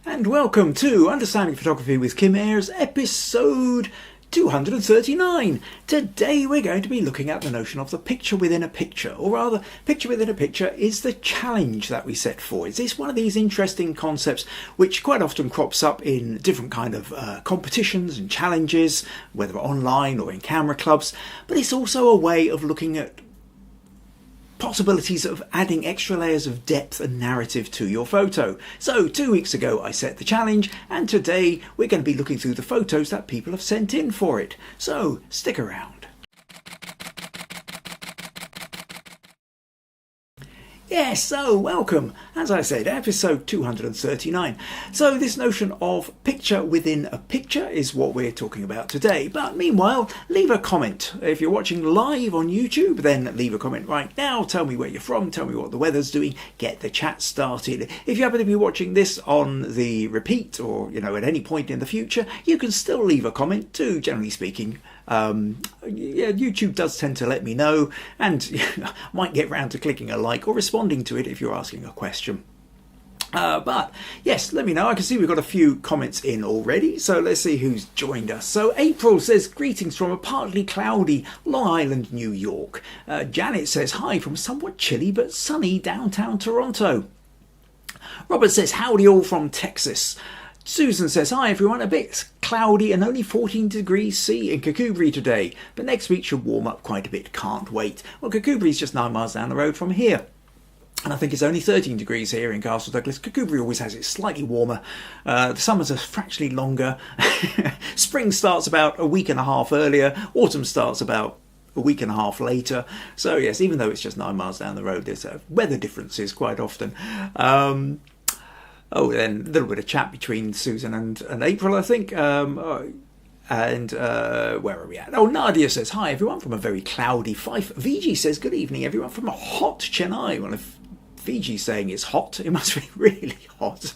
And welcome to Understanding Photography with Kim Ayres, episode 239. Today we're going to be looking at the notion of the picture within a picture, or rather, picture within a picture is the challenge that we set for. Is this one of these interesting concepts which quite often crops up in different kind of competitions and challenges, whether online or in camera clubs, but it's also a way of looking at possibilities of adding extra layers of depth and narrative to your photo. So 2 weeks ago I set the challenge, and today we're going to be looking through the photos that people have sent in for it. So stick around. Yes, so welcome, as I said, episode 239. So this notion of picture within a picture is what we're talking about today. But meanwhile, leave a comment. If you're watching live on YouTube, then leave a comment right now. Tell me where you're from, tell me what the weather's doing, get the chat started. If you happen to be watching this on the repeat or, at any point in the future, you can still leave a comment too, generally speaking. YouTube does tend to let me know, and might get round to clicking a like or responding to it if you're asking a question. But yes, let me know. I can see we've got a few comments in already, so let's see who's joined us. So April says, greetings from a partly cloudy Long Island, New York. Janet says, hi from somewhat chilly but sunny downtown Toronto. Robert says, howdy all from Texas. Susan says, hi everyone, a bit cloudy and only 14 degrees C in Kukubri today, but next week should warm up quite a bit, can't wait. Well, Kukubri is just 9 miles down the road from here, and I think it's only 13 degrees here in Castle Douglas. Kukubri always has it slightly warmer. The summers are fractionally longer. Spring starts about a week and a half earlier, autumn starts about a week and a half later. So yes, even though it's just 9 miles down the road, there's weather differences quite often. Oh, then a little bit of chat between Susan and April, I think. Where are we at? Oh, Nadia says, hi everyone from a very cloudy Fife. Viji says, good evening everyone from a hot Chennai. Well, if Viji's saying it's hot, it must be really hot.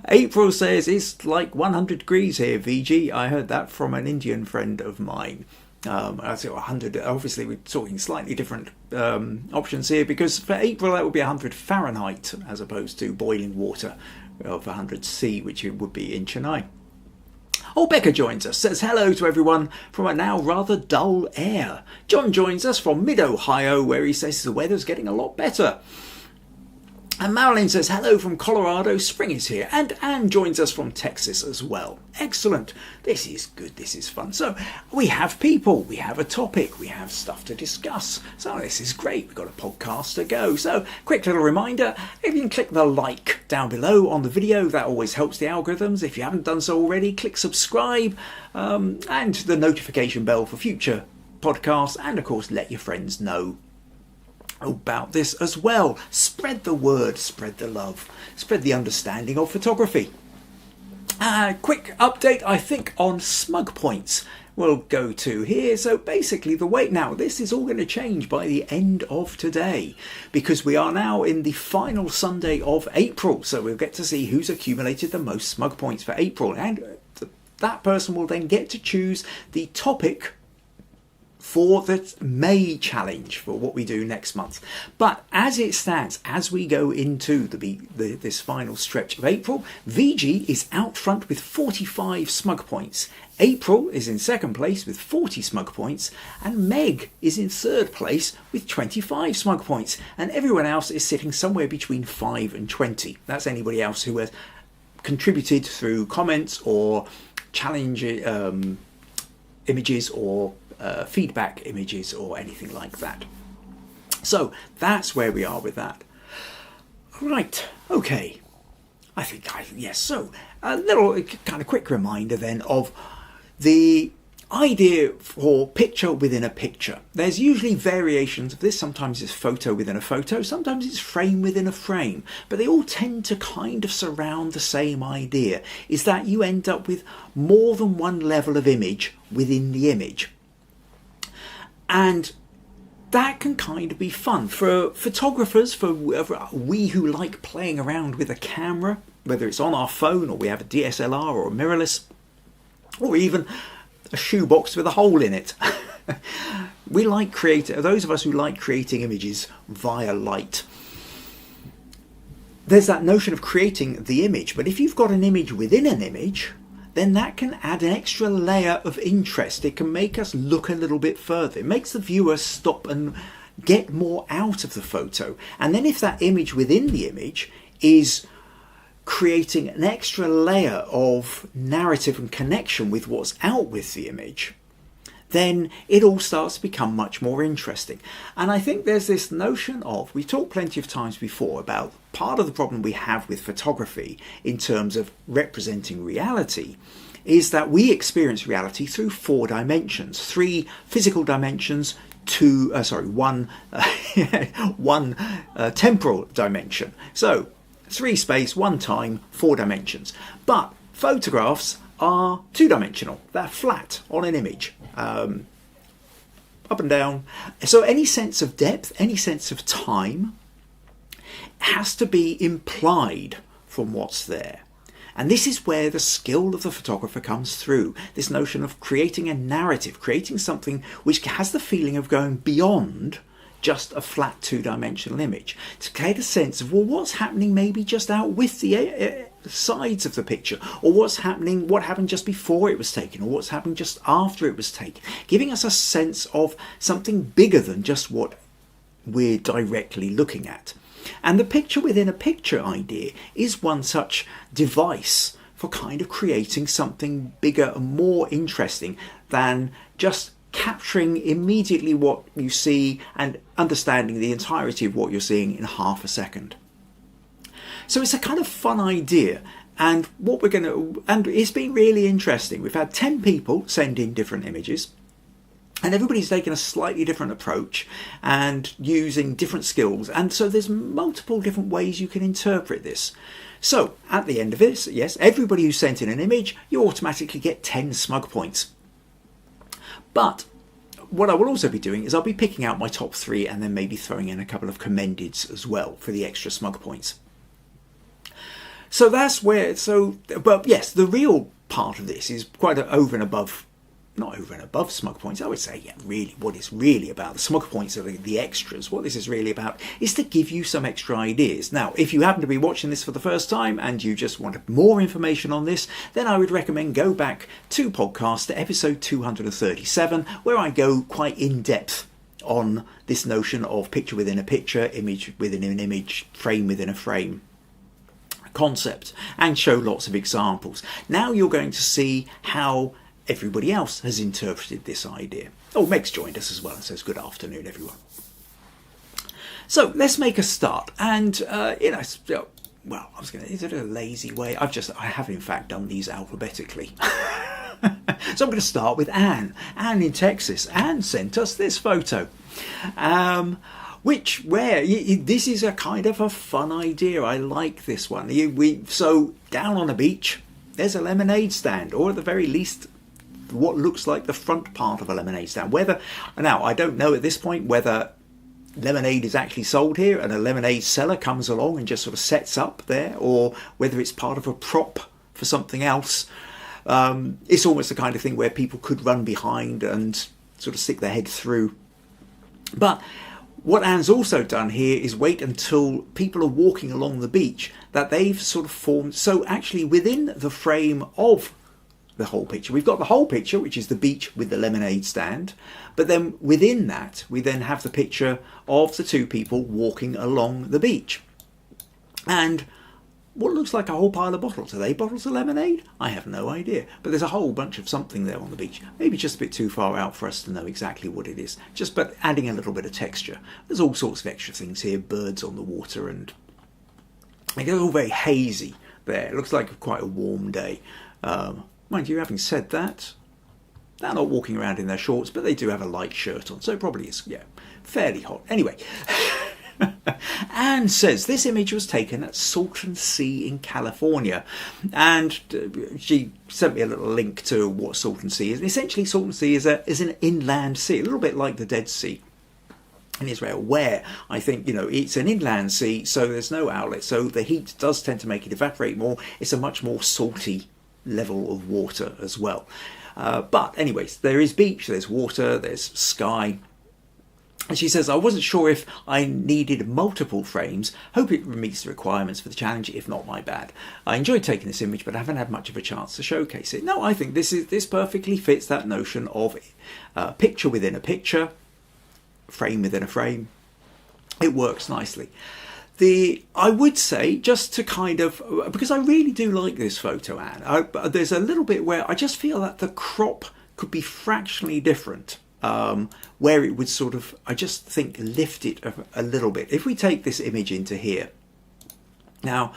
April says, it's like 100 degrees here, Viji. I heard that from an Indian friend of mine. I say 100, obviously we're talking slightly different options here, because for April that would be 100 Fahrenheit as opposed to boiling water of 100 C, which it would be in Chennai. Oh, Becca joins us, says hello to everyone from a now rather dull air. John joins us from mid-Ohio, where he says the weather's getting a lot better. And Marilyn says, hello from Colorado, spring is here. And Anne joins us from Texas as well. Excellent. This is good, this is fun. So we have people, we have a topic, we have stuff to discuss. So this is great, we've got a podcast to go. So quick little reminder, if you can click the like down below on the video, that always helps the algorithms. If you haven't done so already, click subscribe and the notification bell for future podcasts. And of course, let your friends know about this as well. Spread the word, spread the love, spread the understanding of photography. Quick update, I think, on Smug Points we'll go to here. So basically the way, now this is all going to change by the end of today, because we are now in the final Sunday of April, so we'll get to see who's accumulated the most Smug Points for April, and that person will then get to choose the topic for the May challenge, for what we do next month. But as it stands, as we go into this final stretch of April, Viji is out front with 45 Smug Points. April is in second place with 40 Smug Points, and Meg is in third place with 25 Smug Points, and everyone else is sitting somewhere between 5 and 20. That's anybody else who has contributed through comments or challenge images or feedback images or anything like that. So that's where we are with that. Right, okay. Yes, so a little kind of quick reminder then of the idea for picture within a picture. There's usually variations of this. Sometimes it's photo within a photo, sometimes it's frame within a frame, but they all tend to kind of surround the same idea, is that you end up with more than one level of image within the image. And that can kind of be fun for photographers, for we who like playing around with a camera, whether it's on our phone or we have a DSLR or a mirrorless, or even a shoebox with a hole in it. We like those of us who like creating images via light. there's that notion of creating the image, but if you've got an image within an image, then that can add an extra layer of interest. It can make us look a little bit further. It makes the viewer stop and get more out of the photo. And then if that image within the image is creating an extra layer of narrative and connection with what's out with the image, then it all starts to become much more interesting. And I think there's this notion of, we've talked plenty of times before about part of the problem we have with photography in terms of representing reality is that we experience reality through 4 dimensions, 3 physical dimensions, one temporal dimension. So 3 space, 1 time, 4 dimensions. But photographs are 2-dimensional. They're flat on an image, up and down. So any sense of depth, any sense of time has to be implied from what's there. And this is where the skill of the photographer comes through. This notion of creating a narrative, creating something which has the feeling of going beyond just a flat 2-dimensional image, to create a sense of, well, what's happening maybe just out with the sides of the picture, or what happened just before it was taken, or what's happening just after it was taken, giving us a sense of something bigger than just what we're directly looking at. And the picture within a picture idea is one such device for kind of creating something bigger and more interesting than just capturing immediately what you see and understanding the entirety of what you're seeing in half a second. So it's a kind of fun idea, and and it's been really interesting. We've had 10 people send in different images, and everybody's taken a slightly different approach and using different skills, and so there's multiple different ways you can interpret this. So at the end of this, yes, everybody who sent in an image, you automatically get 10 smug points. But what I will also be doing is I'll be picking out my top 3 and then maybe throwing in a couple of commendeds as well for the extra smug points. So that's where, but yes, the real part of this is quite not over and above smug points. I would say, yeah, really, what it's really about, the smug points are the extras. What this is really about is to give you some extra ideas. Now, if you happen to be watching this for the first time and you just want more information on this, then I would recommend go back 2 podcasts to episode 237, where I go quite in depth on this notion of picture within a picture, image within an image, frame within a frame concept, and show lots of examples. Now you're going to see how everybody else has interpreted this idea. Oh, Meg's joined us as well and says good afternoon, everyone. So let's make a start. And, is it a lazy way? I have in fact done these alphabetically. So I'm going to start with Anne. Anne in Texas. Anne sent us this photo. This is a kind of a fun idea. I like this one. So down on a beach, there's a lemonade stand, or at the very least, what looks like the front part of a lemonade stand. Now, I don't know at this point whether lemonade is actually sold here and a lemonade seller comes along and just sort of sets up there, or whether it's part of a prop for something else. It's almost the kind of thing where people could run behind and sort of stick their head through. But what Anne's also done here is wait until people are walking along the beach that they've sort of formed. So actually within the frame of the whole picture, we've got the whole picture, which is the beach with the lemonade stand. But then within that, we then have the picture of the 2 people walking along the beach. And what looks like a whole pile of bottles. Are they bottles of lemonade? I have no idea. But there's a whole bunch of something there on the beach. Maybe just a bit too far out for us to know exactly what it is. But adding a little bit of texture. There's all sorts of extra things here. Birds on the water, and it's all very hazy there. It looks like quite a warm day. Mind you, having said that, they're not walking around in their shorts, but they do have a light shirt on. So it probably is, fairly hot. Anyway. Anne says this image was taken at Salton Sea in California, and she sent me a little link to what Salton Sea is. Essentially, Salton Sea is an inland sea, a little bit like the Dead Sea in Israel, where I think it's an inland sea, so there's no outlet, so the heat does tend to make it evaporate more. It's a much more salty level of water as well. But anyways, there is beach, there's water, there's sky. And she says, I wasn't sure if I needed multiple frames. Hope it meets the requirements for the challenge. If not, my bad. I enjoyed taking this image, but I haven't had much of a chance to showcase it. No, I think this perfectly fits that notion of picture within a picture, frame within a frame. It works nicely. I would say, just to kind of, because I really do like this photo, Anne, there's a little bit where I just feel that the crop could be fractionally different. Where it would sort of, I just think, lift it a little bit. If we take this image into here. Now,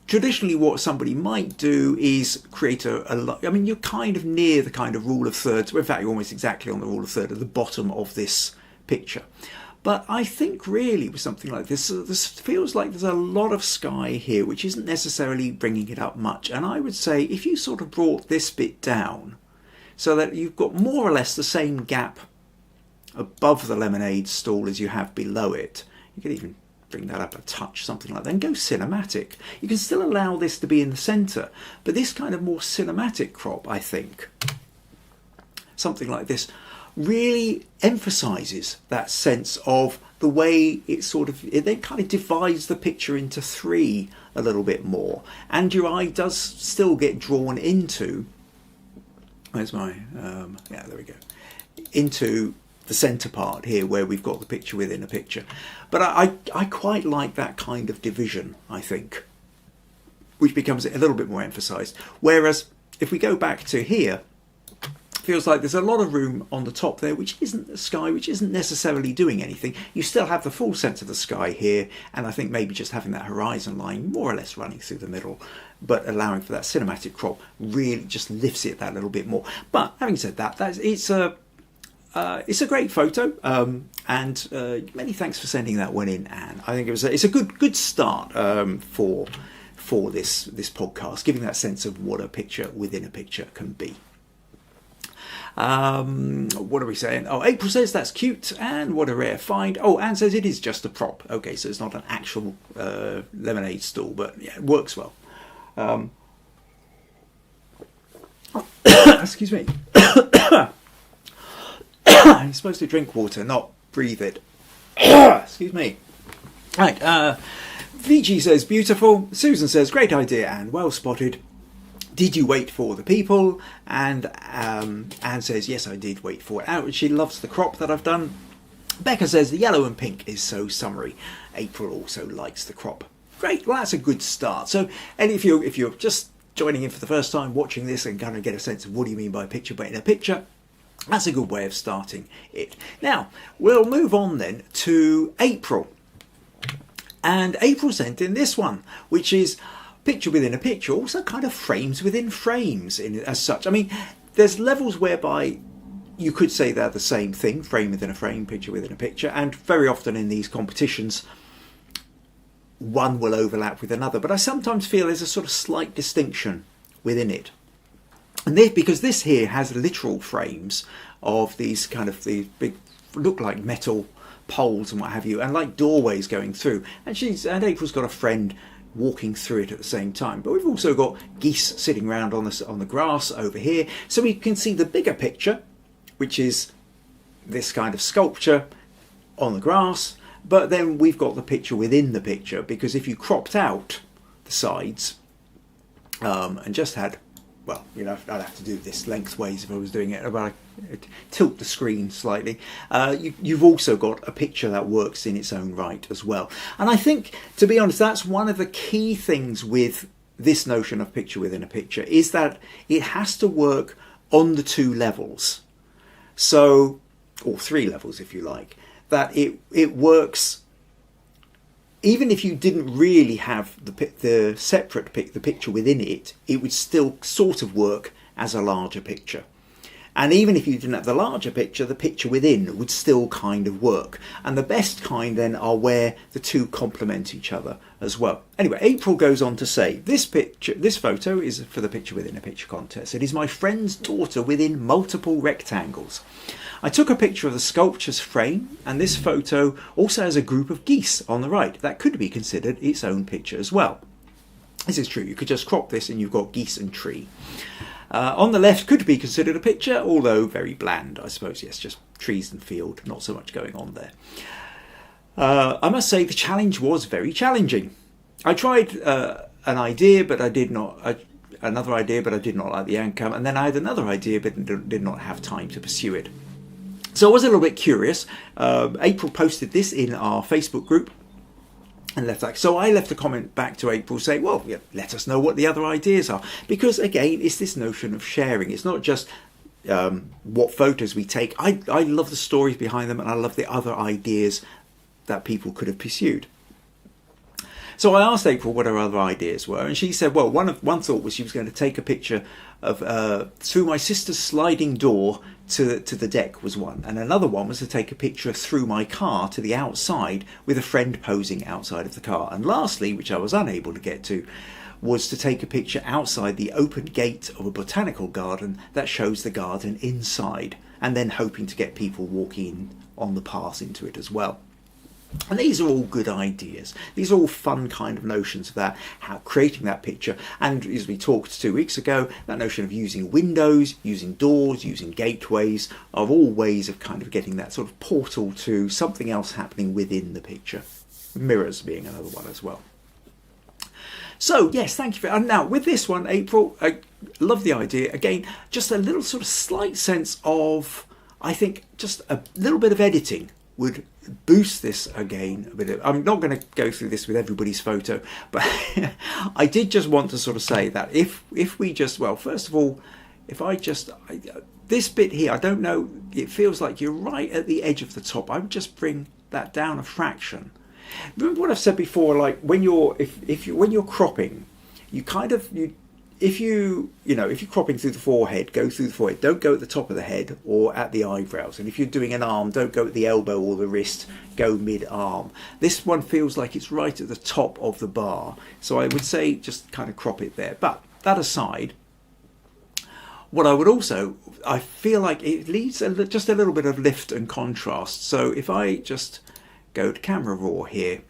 traditionally what somebody might do is create I mean, you're kind of near the kind of rule of thirds. In fact, you're almost exactly on the rule of thirds at the bottom of this picture. But I think really with something like this, this feels like there's a lot of sky here, which isn't necessarily bringing it up much. And I would say if you sort of brought this bit down, so that you've got more or less the same gap above the lemonade stall as you have below it. You could even bring that up a touch, something like that, and go cinematic. You can still allow this to be in the centre, but this kind of more cinematic crop, I think, something like this, really emphasises that sense of the way it then kind of divides the picture into three a little bit more, and your eye does still get drawn into, where's my, yeah, there we go, into the centre part here where we've got the picture within a picture. But I quite like that kind of division, I think, which becomes a little bit more emphasised. Whereas if we go back to here, feels like there's a lot of room on the top there, which isn't the sky, which isn't necessarily doing anything. You still have the full sense of the sky here, and I think maybe just having that horizon line more or less running through the middle, but allowing for that cinematic crop really just lifts it that little bit more. But having said that, it's a great photo, and many thanks for sending that one in, Anne. I think it's a good start for this podcast, giving that sense of what a picture within a picture can be. What are we saying? Oh, April says that's cute, and what a rare find. Oh, Anne says it is just a prop. Okay, so it's not an actual lemonade stall, but yeah, it works well. Excuse me. You're supposed to drink water, not breathe it. Excuse me. Right, Viji says beautiful. Susan says great idea and well spotted. Did you wait for the people? And Anne says, yes, I did wait for it. She loves the crop that I've done. Becca says the yellow and pink is so summery. April also likes the crop. Great, well, that's a good start. So, and if you're just joining in for the first time, watching this and kind of get a sense of what do you mean by picture, but in a picture, that's a good way of starting it. Now, we'll move on then to April. And April sent in this one, which is picture within a picture, also kind of frames within frames as such. I mean, there's levels whereby you could say they're the same thing, frame within a frame, picture within a picture, and very often in these competitions one will overlap with another, but I sometimes feel there's a sort of slight distinction within it. And because this here has literal frames of these kind of the big, look like metal poles and what have you, and like doorways going through, and April's got a friend walking through it at the same time. But we've also got geese sitting around on the grass over here, so we can see the bigger picture, which is this kind of sculpture on the grass. But then we've got the picture within the picture, because if you cropped out the sides and just had, well, you know, I'd have to do this lengthways if I was doing it, but I tilt the screen slightly. You've also got a picture that works in its own right as well. And I think, to be honest, that's one of the key things with this notion of picture within a picture, is that it has to work on the two levels. So, or three levels if you like, that it works even if you didn't really have the separate the picture within it, it would still sort of work as a larger picture. And even if you didn't have the larger picture, the picture within would still kind of work. And the best kind then are where the two complement each other as well. Anyway, April goes on to say, this photo is for the picture within a picture contest. It is my friend's daughter within multiple rectangles. I took a picture of the sculpture's frame, and this photo also has a group of geese on the right. That could be considered its own picture as well. This is true. You could just crop this and you've got geese and tree. On the left could be considered a picture, although very bland, I suppose. Yes, just trees and field, not so much going on there. I must say the challenge was very challenging. I tried an idea, but I did not. Another idea, but I did not like the outcome. And then I had another idea, but did not have time to pursue it. So I was a little bit curious. April posted this in our Facebook group and left that. So I left a comment back to April saying, well, yeah, let us know what the other ideas are. Because again, it's this notion of sharing. It's not just what photos we take. I love the stories behind them, and I love the other ideas that people could have pursued. So I asked April what her other ideas were, and she said, well, one thought was she was going to take a picture of through my sister's sliding door to the deck was one, and another one was to take a picture through my car to the outside with a friend posing outside of the car. And lastly, which I was unable to get to, was to take a picture outside the open gate of a botanical garden that shows the garden inside, and then hoping to get people walking on the path into it as well. And these are all good ideas. These are all fun kind of notions of that, how creating that picture. And as we talked 2 weeks ago, that notion of using windows, using doors, using gateways are all ways of kind of getting that sort of portal to something else happening within the picture. Mirrors being another one as well. So yes, thank you for. And now with this one, April, I love the idea. Again, just a little sort of slight sense of, I think, just a little bit of editing would boost this again a bit. I'm not going to go through this with everybody's photo, but I did just want to sort of say that if we just, well, first of all, if I just, this bit here, I don't know, it feels like you're right at the edge of the top. I would just bring that down a fraction. Remember what I've said before, like when you're, when you're cropping, you kind of, if you're cropping through the forehead, go through the forehead. Don't go at the top of the head or at the eyebrows. And if you're doing an arm, don't go at the elbow or the wrist. Go mid-arm. This one feels like it's right at the top of the bar. So I would say just kind of crop it there. But that aside, what I would also, I feel like it needs just a little bit of lift and contrast. So if I just go to camera raw here,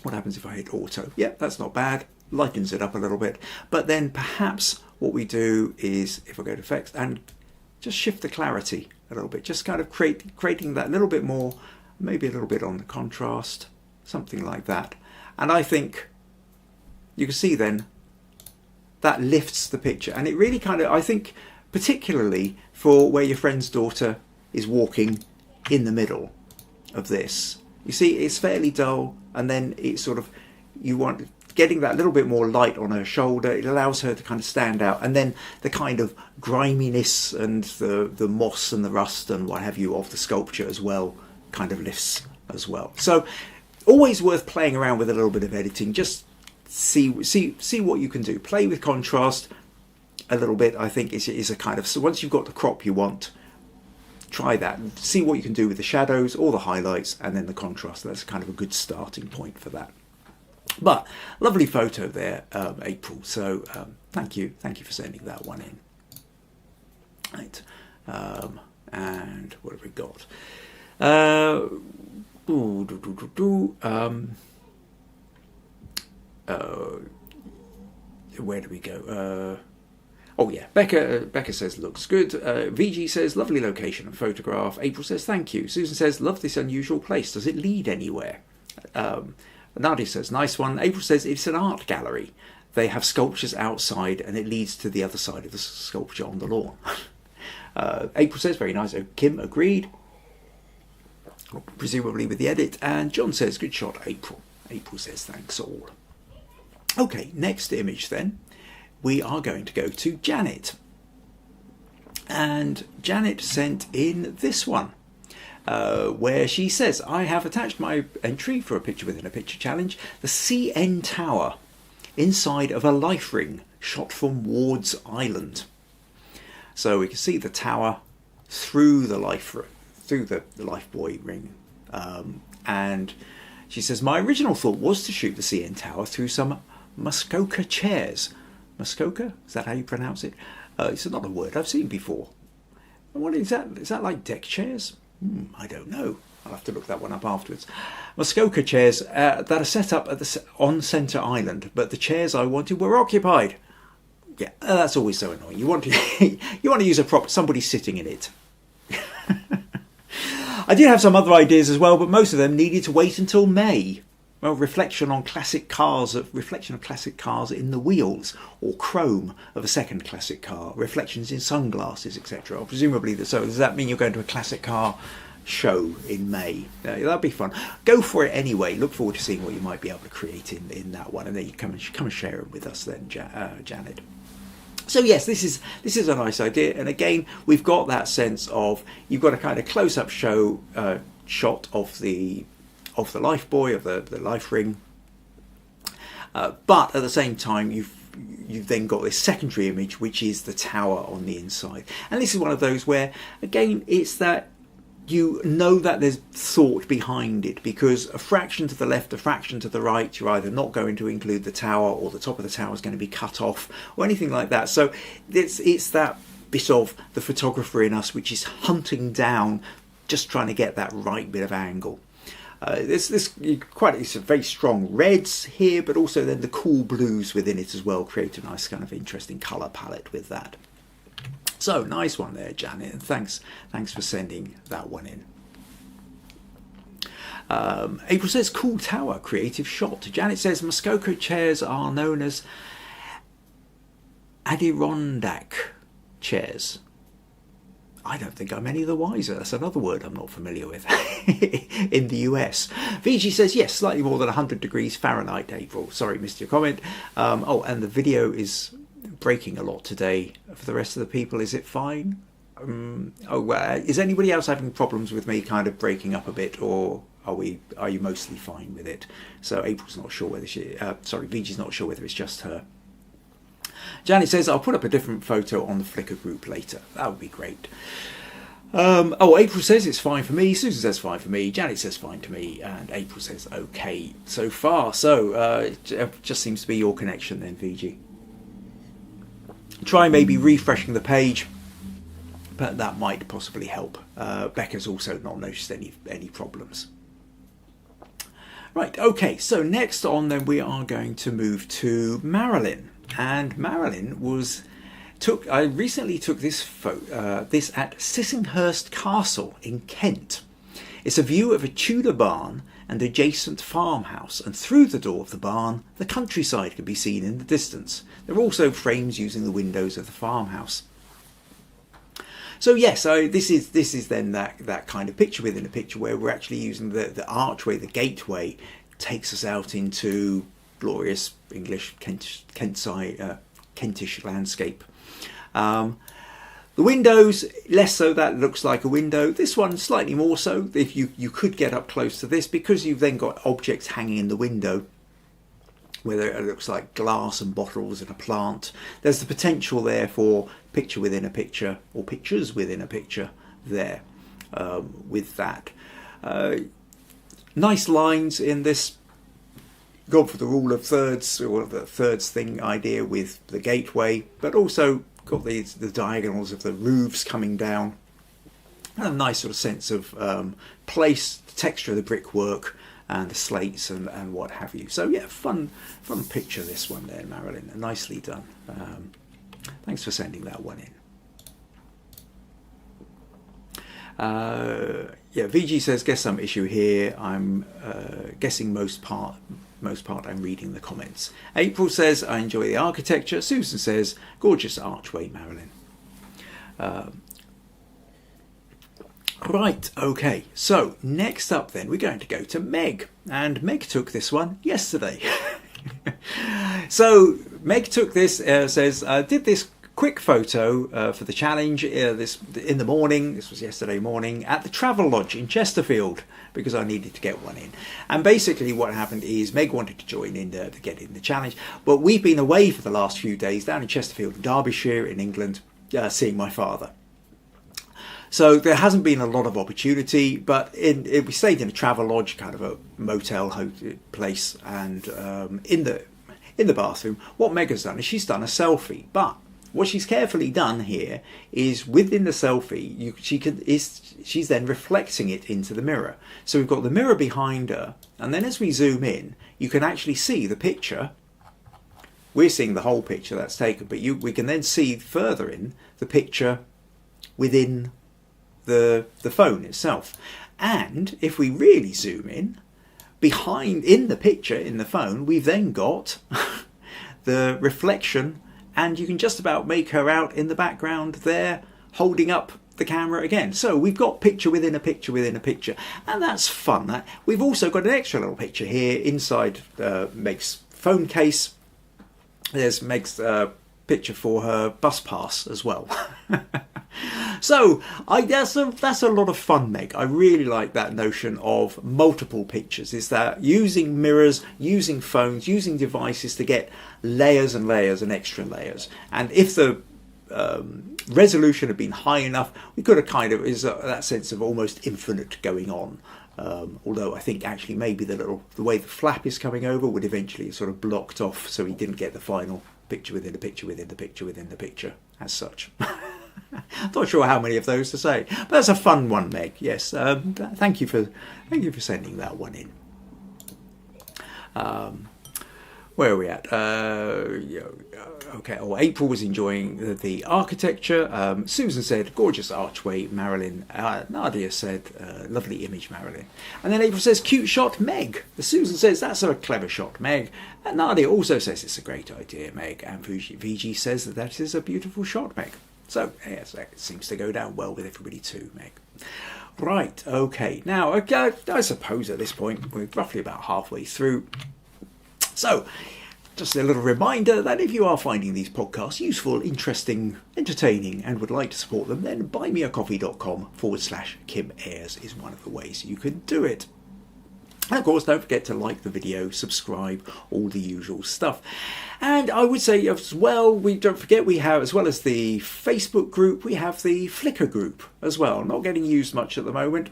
what happens if I hit auto? Yeah, that's not bad. Lightens it up a little bit. But then perhaps what we do is, if I go to effects and just shift the clarity a little bit, just kind of creating that little bit more, maybe a little bit on the contrast, something like that. And I think you can see then that lifts the picture, and it really kind of, I think, particularly for where your friend's daughter is walking in the middle of this, you see it's fairly dull, and then it's sort of, you want getting that little bit more light on her shoulder. It allows her to kind of stand out, and then the kind of griminess and the moss and the rust and what have you of the sculpture as well kind of lifts as well. So always worth playing around with a little bit of editing. Just see what you can do. Play with contrast a little bit. I think is a kind of, so once you've got the crop you want, try that and see what you can do with the shadows or the highlights and then the contrast. That's kind of a good starting point for that. But lovely photo there, April. So thank you for sending that one in. Right, and what have we got? Where do we go? Oh yeah, Becca says looks good. Viji says lovely location and photograph. April says thank you. Susan says love this unusual place. Does it lead anywhere? Nadia says nice one. April says it's an art gallery. They have sculptures outside and it leads to the other side of the sculpture on the lawn. April says very nice. Kim agreed, presumably with the edit. And John says good shot, April. April says thanks all. Okay, next image then. We are going to go to Janet. And Janet sent in this one. Where she says, I have attached my entry for a picture within a picture challenge, the CN Tower inside of a life ring shot from Ward's Island. So we can see the tower through the life buoy ring. And she says, my original thought was to shoot the CN Tower through some Muskoka chairs. Muskoka? Is that how you pronounce it? It's not a word I've seen before. What is that? Is that like deck chairs? I don't know. I'll have to look that one up afterwards. Muskoka chairs that are set up on Centre Island, but the chairs I wanted were occupied. Yeah, that's always so annoying. You want to you want to use a prop, somebody sitting in it. I did have some other ideas as well, but most of them needed to wait until May. Well, reflection of classic cars in the wheels, or chrome of a second classic car, reflections in sunglasses, etc. Presumably, so does that mean you're going to a classic car show in May? That'd be fun. Go for it anyway. Look forward to seeing what you might be able to create in that one, and then you come and share it with us then, Janet. So yes, this is a nice idea, and again we've got that sense of you've got a kind of close-up shot of the life buoy, of the life ring, but at the same time you've then got this secondary image, which is the tower on the inside. And this is one of those where again it's that you know that there's thought behind it, because a fraction to the left, a fraction to the right, you're either not going to include the tower, or the top of the tower is going to be cut off, or anything like that. So it's that bit of the photographer in us which is hunting down, just trying to get that right bit of angle. It's a very strong reds here, but also then the cool blues within it as well create a nice kind of interesting colour palette with that. So nice one there, Janet, and thanks for sending that one in. April says cool tower, creative shot. Janet says Muskoka chairs are known as Adirondack chairs. I don't think I'm any the wiser. That's another word I'm not familiar with in the US. Viji says, yes, slightly more than 100 degrees Fahrenheit, April. Sorry, missed your comment. Oh, and the video is breaking a lot today. For the rest of the people, is it fine? Is anybody else having problems with me kind of breaking up a bit, or are you mostly fine with it? So April's not sure whether Viji's not sure whether it's just her. Janet says, I'll put up a different photo on the Flickr group later. That would be great. April says it's fine for me. Susan says fine for me. Janet says fine to me. And April says okay so far. So it just seems to be your connection then, Viji. Try maybe refreshing the page, but that might possibly help. Becca's also not noticed any problems. Right, okay, so next on then we are going to move to Marilyn. And Marilyn I recently took this at Sissinghurst Castle in Kent. It's a view of a Tudor barn and adjacent farmhouse, and through the door of the barn the countryside can be seen in the distance. There are also frames using the windows of the farmhouse. So yes, this is then that kind of picture within a picture, where we're actually using the archway, the gateway takes us out into glorious English Kentish landscape. The windows, less so, that looks like a window. This one slightly more so. If you could get up close to this, because you've then got objects hanging in the window, whether it looks like glass and bottles and a plant. There's the potential there for picture within a picture, or pictures within a picture there with that. Nice lines in this. Gone for the rule of thirds, or the thirds thing idea with the gateway, but also got the diagonals of the roofs coming down, and a nice sort of sense of place, the texture of the brickwork and the slates and what have you. So yeah, fun picture this one there, Marilyn. Nicely done. Thanks for sending that one in. VG says, guess some issue here. I'm guessing most part I'm reading the comments. April says, I enjoy the architecture. Susan says, gorgeous archway, Marilyn. Right, okay, so next up then we're going to go to Meg, and Meg took this one yesterday. So Meg took this, says, did this quick photo for the challenge this in the morning. This was yesterday morning at the Travel Lodge in Chesterfield, because I needed to get one in. And basically what happened is Meg wanted to join in to get in the challenge, but we've been away for the last few days down in Chesterfield, Derbyshire in England, seeing my father. So there hasn't been a lot of opportunity, but we stayed in a Travel Lodge, kind of a motel place, and in the bathroom, what Meg has done is she's done a selfie. But what she's carefully done here is within the selfie, she's then reflecting it into the mirror. So we've got the mirror behind her, and then as we zoom in, you can actually see the picture we're seeing the whole picture that's taken, but we can then see further in the picture within the phone itself. And if we really zoom in, behind in the picture in the phone, we've then got the reflection, and you can just about make her out in the background there holding up the camera again. So we've got picture within a picture within a picture, and that's fun. We've also got an extra little picture here inside Meg's phone case. There's Meg's picture for her bus pass as well. So that's a lot of fun, Meg. I really like that notion of multiple pictures. Is that using mirrors, using phones, using devices to get layers and layers and extra layers. And if the resolution had been high enough, we could have kind of that sense of almost infinite going on. Although I think actually maybe the way the flap is coming over would eventually sort of blocked off, so we didn't get the final picture within the picture within the picture within the picture as such. Not sure how many of those to say, but that's a fun one, Meg. Yes, thank you for sending that one in. Where are we at? Okay. Oh, April was enjoying the architecture. Susan said, gorgeous archway, Marilyn. Nadia said, lovely image, Marilyn. And then April says, cute shot, Meg. Susan says, that's a clever shot, Meg. And Nadia also says, it's a great idea, Meg. And Viji says that is a beautiful shot, Meg. So, yes, it seems to go down well with everybody too, Meg. Right, okay. Now, I suppose at this point, we're roughly about halfway through. So, just a little reminder that if you are finding these podcasts useful, interesting, entertaining, and would like to support them, then buymeacoffee.com/Kim Ayres is one of the ways you can do it. And of course, don't forget to like the video, subscribe, all the usual stuff. And I would say as well, don't forget we have, as well as the Facebook group, we have the Flickr group as well. Not getting used much at the moment.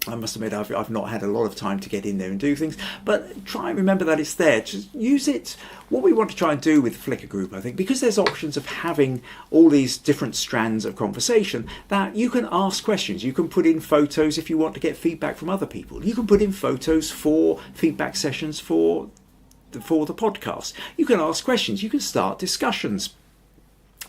I must admit I've not had a lot of time to get in there and do things, but try and remember that it's there. Just use it. What we want to try and do with the Flickr group, I think, because there's options of having all these different strands of conversation, that you can ask questions. You can put in photos if you want to get feedback from other people. You can put in photos for feedback sessions for the podcast. You can ask questions. You can start discussions.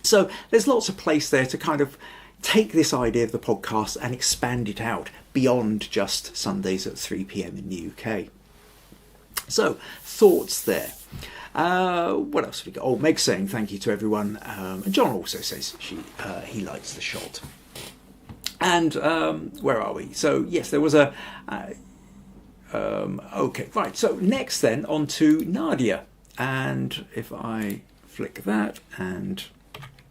So there's lots of place there to kind of take this idea of the podcast and expand it out beyond just Sundays at 3 p.m. in the UK. So, thoughts there. What else have we got? Oh, Meg's saying thank you to everyone. And John also says he likes the shot. And where are we? So, yes, there was a... okay, right. So, next then, on to Nadia. And if I flick that and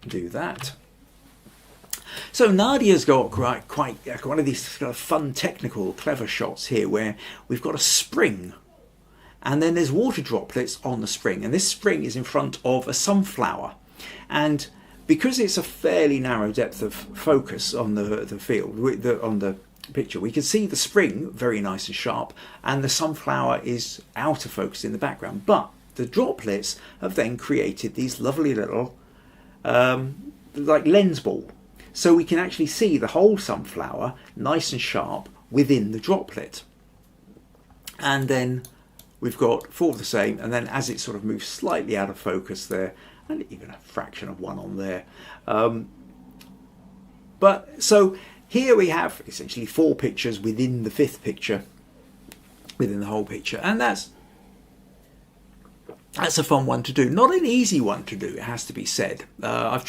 do that... So Nadia's got quite one of these kind of fun, technical, clever shots here where we've got a spring and then there's water droplets on the spring, and this spring is in front of a sunflower, and because it's a fairly narrow depth of focus on the field, on the picture, we can see the spring very nice and sharp, and the sunflower is out of focus in the background, but the droplets have then created these lovely little like lens ball. So we can actually see the whole sunflower nice and sharp within the droplet. And then we've got four of the same, and then as it sort of moves slightly out of focus there, and even a fraction of one on there. But so here we have essentially four pictures within the fifth picture, within the whole picture. And that's a fun one to do. Not an easy one to do, it has to be said. I've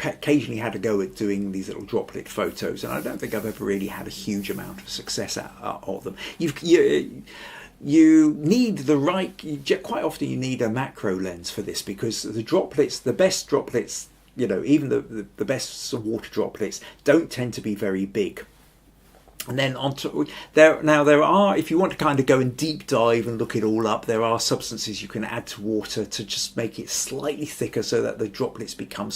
occasionally had a go at doing these little droplet photos, and I don't think I've ever really had a huge amount of success out of them. You need the right... Quite often you need a macro lens for this, because the droplets, the best droplets, even the best water droplets, don't tend to be very big. And then there are, if you want to kind of go and deep dive and look it all up, there are substances you can add to water to just make it slightly thicker so that the droplets become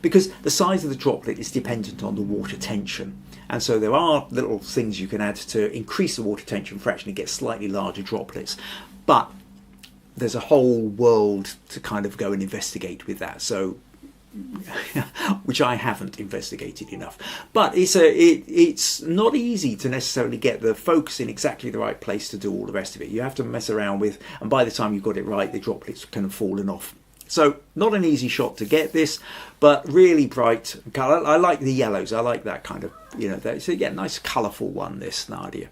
because the size of the droplet is dependent on the water tension. And so there are little things you can add to increase the water tension for actually get slightly larger droplets. But there's a whole world to kind of go and investigate with that. So which I haven't investigated enough. But it's not easy to necessarily get the focus in exactly the right place to do all the rest of it. You have to mess around with, and by the time you've got it right, the droplets kind of fallen off. So not an easy shot to get this, but really bright colour. I like the yellows. I like that kind of, so yeah, nice colourful one, this, Nadia.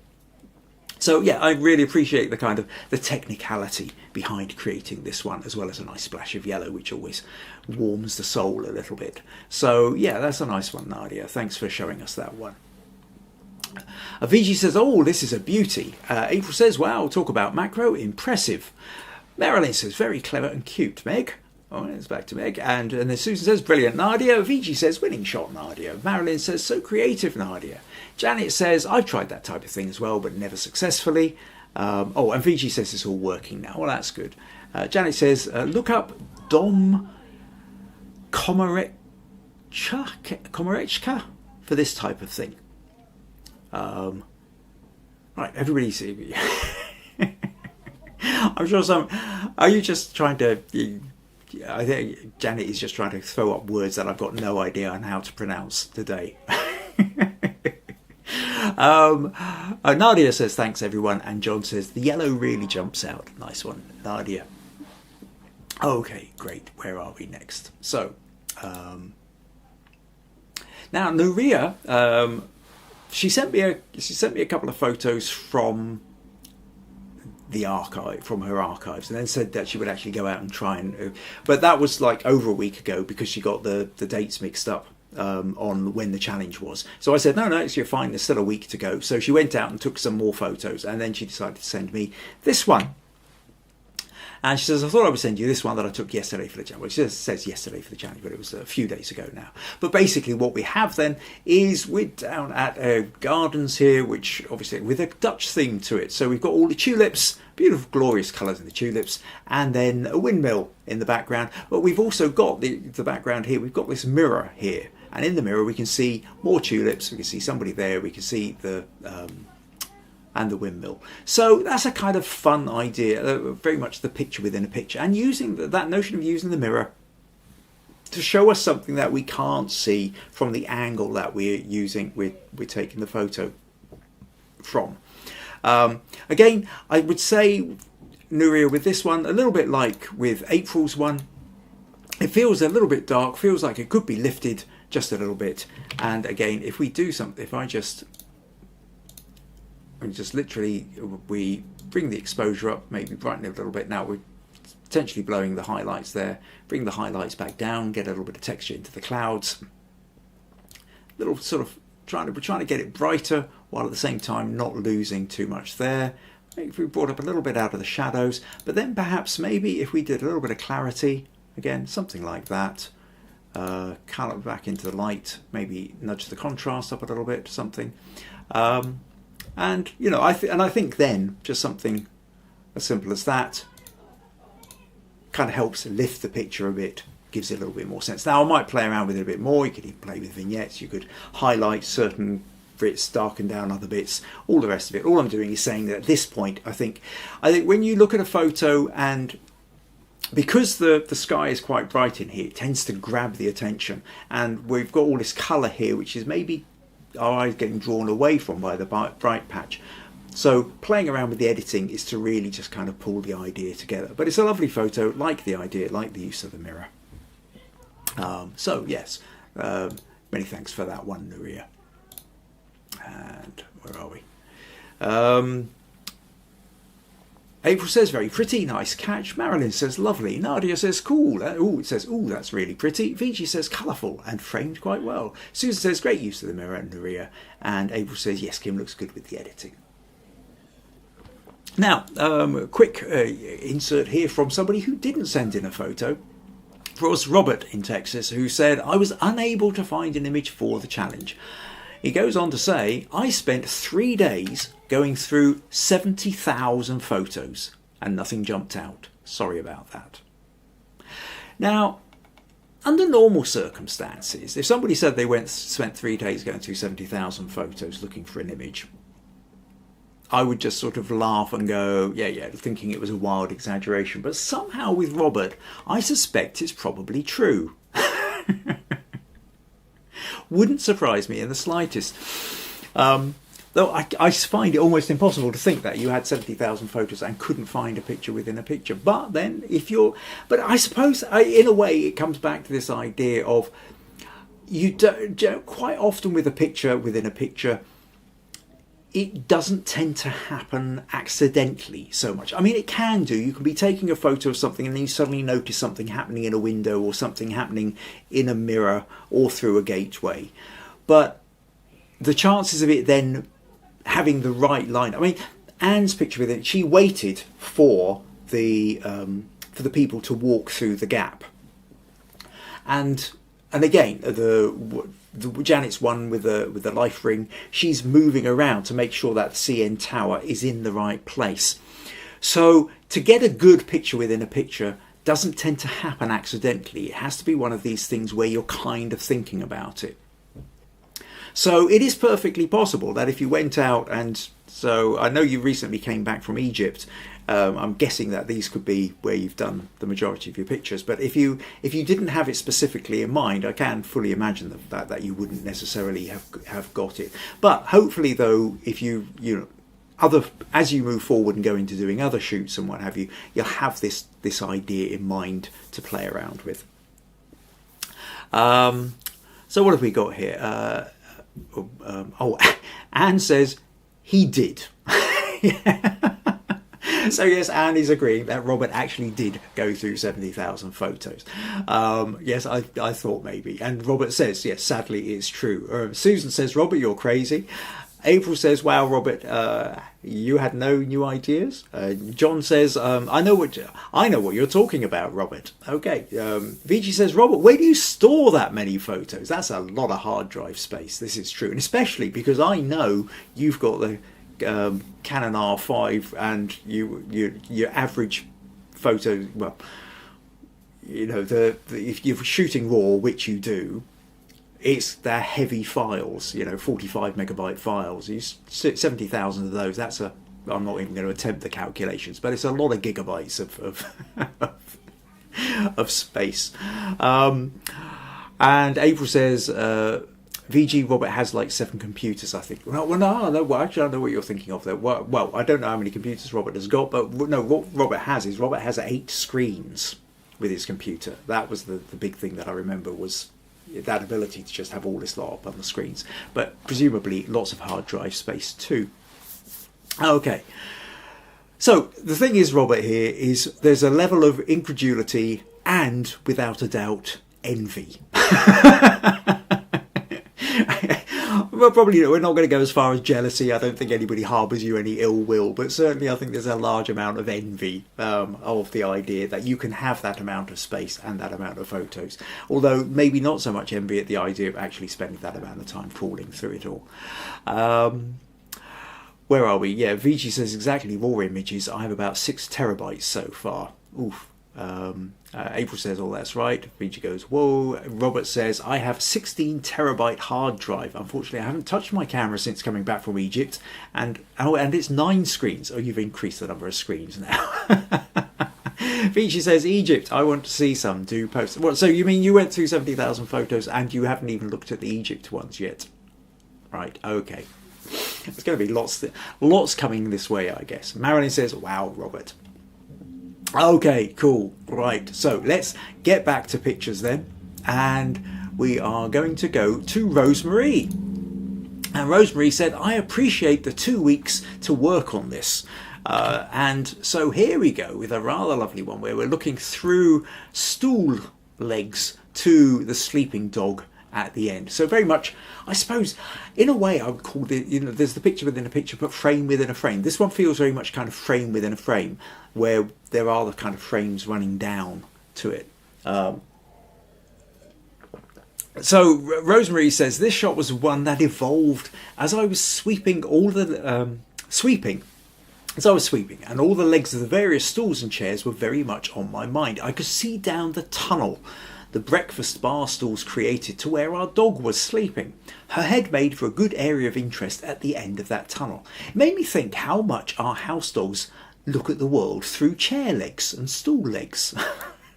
So yeah, I really appreciate the kind of the technicality behind creating this one, as well as a nice splash of yellow, which always warms the soul a little bit. So yeah, that's a nice one, Nadia. Thanks for showing us that one. Viji says, oh, this is a beauty. April says, wow, talk about macro, impressive. Marilyn says, very clever and cute. Meg? Oh, it's back to Meg. And then Susan says, brilliant, Nadia. Viji says, winning shot, Nadia. Marilyn says, so creative, Nadia. Janet says, I've tried that type of thing as well, but never successfully. Oh, and Viji says it's all working now. Well, that's good. Janet says, look up Dom Komorechka for this type of thing. Right, everybody see. I'm sure some. Are you just trying to? I think Janet is just trying to throw up words that I've got no idea on how to pronounce today. Nadia says thanks everyone, and John says the yellow really jumps out. Nice one, Nadia. Okay, great. Where are we next? So now Nurije, she sent me a couple of photos from the archive, from her archives, and then said that she would actually go out and try and, but that was like over a week ago because she got the dates mixed up on when the challenge was. So I said, no, you're fine, there's still a week to go. So she went out and took some more photos, and then she decided to send me this one. And she says, I thought I would send you this one that I took yesterday for the challenge. Well, she says yesterday for the challenge, but it was a few days ago now. But basically what we have then is we're down at gardens here, which obviously with a Dutch theme to it. So we've got all the tulips, beautiful, glorious colours in the tulips, and then a windmill in the background. But we've also got the background here. We've got this mirror here. And in the mirror we can see more tulips. We can see somebody there. We can see the... and the windmill. So that's a kind of fun idea, very much the picture within a picture, and using that notion of using the mirror to show us something that we can't see from the angle that we're taking the photo from. Again, I would say, Nurije, with this one, a little bit like with April's one, it feels a little bit dark, feels like it could be lifted just a little bit. And again, if we do something, if I just literally, we bring the exposure up, maybe brighten it a little bit. Now we're potentially blowing the highlights there. Bring the highlights back down, get a little bit of texture into the clouds. Little sort of we're trying to get it brighter while at the same time not losing too much there. Maybe if we brought up a little bit out of the shadows, but then perhaps maybe if we did a little bit of clarity, again, something like that. Colour back into the light, maybe nudge the contrast up a little bit, something. And I think then just something as simple as that kind of helps lift the picture a bit, gives it a little bit more sense. Now I might play around with it a bit more. You could even play with vignettes. You could highlight certain bits, darken down other bits, all the rest of it. All I'm doing is saying that at this point, I think when you look at a photo, and because the sky is quite bright in here, it tends to grab the attention, and we've got all this colour here, which is maybe our eyes getting drawn away from by the bright patch. So playing around with the editing is to really just kind of pull the idea together. But it's a lovely photo, like the idea, like the use of the mirror. So yes, many thanks for that one, Nurije. And where are we? April says very pretty, nice catch. Marilyn says lovely. Nadia says cool. It says that's really pretty. Viji says colourful and framed quite well. Susan says great use of the mirror, Nurije. And April says yes, Kim looks good with the editing. Now, a quick insert here from somebody who didn't send in a photo. For us, Robert in Texas, who said, I was unable to find an image for the challenge. He goes on to say, I spent 3 days going through 70,000 photos and nothing jumped out. Sorry about that. Now, under normal circumstances, if somebody said they spent 3 days going through 70,000 photos looking for an image, I would just sort of laugh and go, yeah, thinking it was a wild exaggeration. But somehow with Robert, I suspect it's probably true. Wouldn't surprise me in the slightest. Though I find it almost impossible to think that you had 70,000 photos and couldn't find a picture within a picture. But then but I suppose in a way it comes back to this idea of you don't quite often with a picture within a picture, it doesn't tend to happen accidentally so much. I mean, it can do. You can be taking a photo of something and then you suddenly notice something happening in a window or something happening in a mirror or through a gateway. But the chances of it then having the right line. I mean, Anne's picture with it, she waited for the people to walk through the gap. And again, the Janet's one with the life ring, she's moving around to make sure that the CN tower is in the right place. So to get a good picture within a picture doesn't tend to happen accidentally. It has to be one of these things where you're kind of thinking about it. So it is perfectly possible that if you went out, and so I know you recently came back from Egypt, I'm guessing that these could be where you've done the majority of your pictures, but if you didn't have it specifically in mind, I can fully imagine that you wouldn't necessarily have got it. But hopefully though, if you as you move forward and go into doing other shoots and what have you, you'll have this idea in mind to play around with. So what have we got here? Anne says he did. So yes, Anne is agreeing that Robert actually did go through 70,000 photos. Yes, I thought maybe. And Robert says, yes, sadly it's true. Susan says, Robert, you're crazy. April says, wow, Robert, you had no new ideas. John says, I know what you're talking about, Robert. Okay. Viji says, Robert, where do you store that many photos? That's a lot of hard drive space. This is true. And especially because I know you've got the Canon R5 and your average photo, well, you know, if you're shooting RAW, which you do, they're heavy files, you know, 45 megabyte files. 70,000 of those. I'm not even going to attempt the calculations, but it's a lot of gigabytes of space. And April says, VG Robert has like 7 computers, I think. Well, no, actually, I know what you're thinking of there. Well, I don't know how many computers Robert has got, but no, what Robert has 8 screens with his computer. That was the big thing that I remember, was that ability to just have all this lot up on the screens. But presumably lots of hard drive space too. Okay. So the thing is, Robert, here is there's a level of incredulity and, without a doubt, envy. Well, probably we're not going to go as far as jealousy. I don't think anybody harbours you any ill will, but certainly I think there's a large amount of envy of the idea that you can have that amount of space and that amount of photos. Although maybe not so much envy at the idea of actually spending that amount of time trawling through it all. Where are we? Yeah, Viji says exactly raw images. I have about 6 terabytes so far. Oof. April says, oh, that's right. Viji goes, whoa. Robert says, I have 16 terabyte hard drive. Unfortunately, I haven't touched my camera since coming back from Egypt. And it's 9 screens. Oh, you've increased the number of screens now. Viji says, Egypt, I want to see some. Do post. Well, so you mean you went through 70,000 photos and you haven't even looked at the Egypt ones yet? Right, okay. There's going to be lots coming this way, I guess. Marilyn says, wow, Robert. Okay, cool. Right, so let's get back to pictures then. And we are going to go to Rosemary. And Rosemary said, I appreciate the 2 weeks to work on this. And so here we go with a rather lovely one where we're looking through stool legs to the sleeping dog at the end. So very much, I suppose, in a way I would call it, you know, there's the picture within a picture, but frame within a frame. This one feels very much kind of frame within a frame, where there are the kind of frames running down to it. So Rosemary says, this shot was one that evolved as I was sweeping all the... As I was sweeping, and all the legs of the various stools and chairs were very much on my mind. I could see down the tunnel the breakfast bar stools created to where our dog was sleeping. Her head made for a good area of interest at the end of that tunnel. It made me think how much our house dogs look at the world through chair legs and stool legs.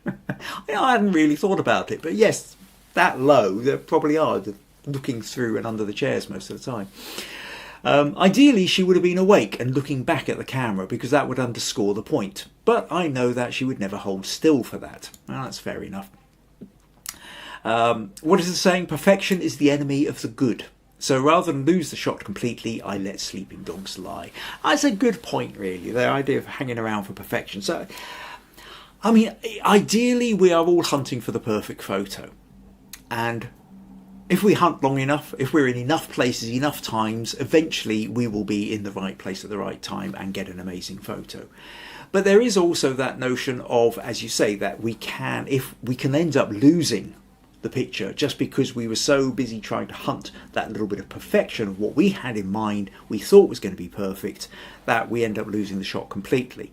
I hadn't really thought about it, but yes, that low, they probably are looking through and under the chairs most of the time. Ideally, she would have been awake and looking back at the camera, because that would underscore the point. But I know that she would never hold still for that. Well, that's fair enough. What is the saying? Perfection is the enemy of the good. So rather than lose the shot completely, I let sleeping dogs lie. That's a good point, really, the idea of hanging around for perfection. So, I mean, ideally, we are all hunting for the perfect photo. And if we hunt long enough, if we're in enough places, enough times, eventually we will be in the right place at the right time and get an amazing photo. But there is also that notion of, as you say, that we can end up losing the picture just because we were so busy trying to hunt that little bit of perfection of what we had in mind, we thought was going to be perfect, that we end up losing the shot completely.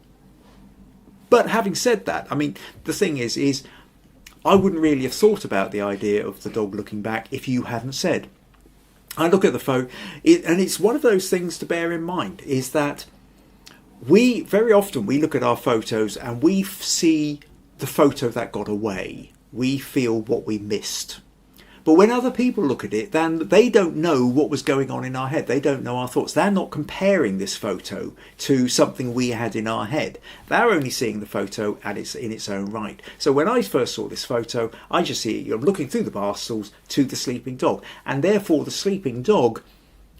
But having said that, I mean, the thing is I wouldn't really have thought about the idea of the dog looking back if you hadn't said. I look at the photo, and it's one of those things to bear in mind, is that very often we look at our photos and we see the photo that got away. We feel what we missed. But when other people look at it, then they don't know what was going on in our head. They don't know our thoughts. They're not comparing this photo to something we had in our head. They're only seeing the photo in its own right. So when I first saw this photo, I just see I'm looking through the bar stools to the sleeping dog. And therefore the sleeping dog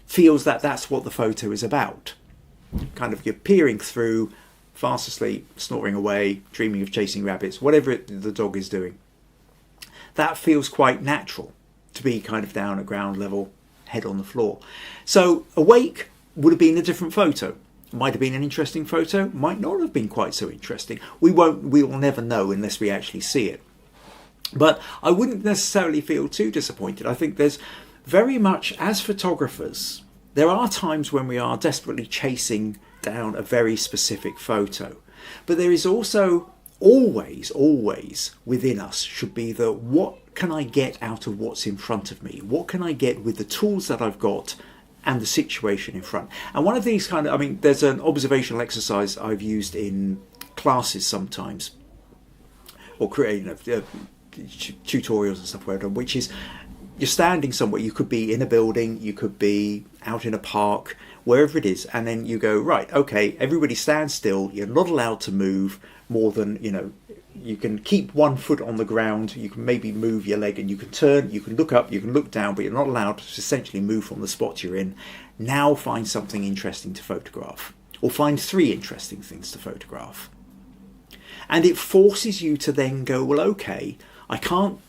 feels that that's what the photo is about. Kind of you're peering through, fast asleep, snoring away, dreaming of chasing rabbits, whatever the dog is doing. That feels quite natural to be kind of down at ground level, head on the floor. So awake would have been a different photo. Might have been an interesting photo, might not have been quite so interesting. We will never know unless we actually see it. But I wouldn't necessarily feel too disappointed. I think there's very much, as photographers, there are times when we are desperately chasing down a very specific photo. But there is also always within us should be the what can I get out of what's in front of me? What can I get with the tools that I've got and the situation in front? And one of these there's an observational exercise I've used in classes sometimes, or creating tutorials and stuff, which is you're standing somewhere. You could be in a building, you could be out in a park, wherever it is, and then you go, right, okay, everybody stand still, you're not allowed to move more than, you can keep 1 foot on the ground, you can maybe move your leg, and you can turn, you can look up, you can look down, but you're not allowed to essentially move from the spot you're in. Now find something interesting to photograph, or find 3 interesting things to photograph. And it forces you to then go, well, okay, I can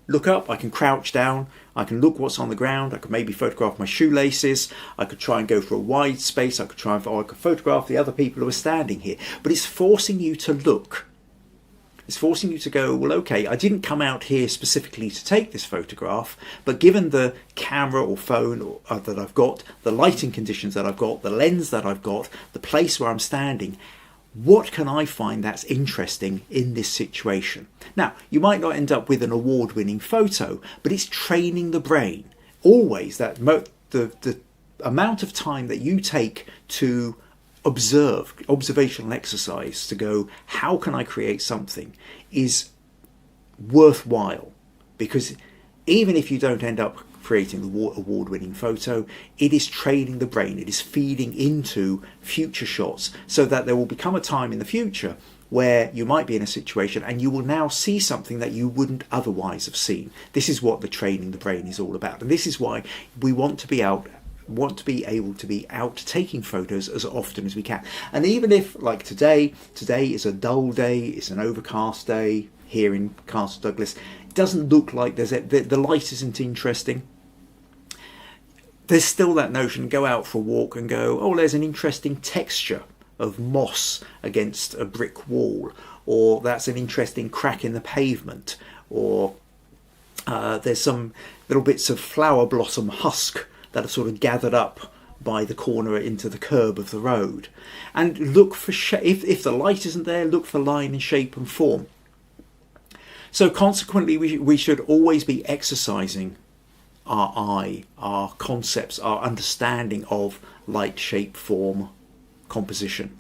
look up, I can crouch down, I can look what's on the ground, I could maybe photograph my shoelaces, I could try and go for a wide space, I could photograph the other people who are standing here. But it's forcing you to look. It's forcing you to go, well, okay, I didn't come out here specifically to take this photograph, but given the camera or phone that I've got, the lighting conditions that I've got, the lens that I've got, the place where I'm standing, what can I find that's interesting in this situation? Now, you might not end up with an award-winning photo, but it's training the brain. Always that the amount of time that you take to observational exercise, to go, how can I create something, is worthwhile. Because even if you don't end up creating the award-winning photo, it is training the brain, it is feeding into future shots, so that there will become a time in the future where you might be in a situation and you will now see something that you wouldn't otherwise have seen. This is what the training the brain is all about, and this is why we want to be able to be out taking photos as often as we can. And even if, like today is a dull day, it's an overcast day here in Castle Douglas, it doesn't look like the light isn't interesting. There's still that notion, go out for a walk and go, oh, there's an interesting texture of moss against a brick wall, or that's an interesting crack in the pavement, or there's some little bits of flower blossom husk that are sort of gathered up by the corner into the curb of the road. And look for if the light isn't there, look for line and shape and form. So consequently, we should always be exercising our eye, our concepts, our understanding of light, shape, form, composition.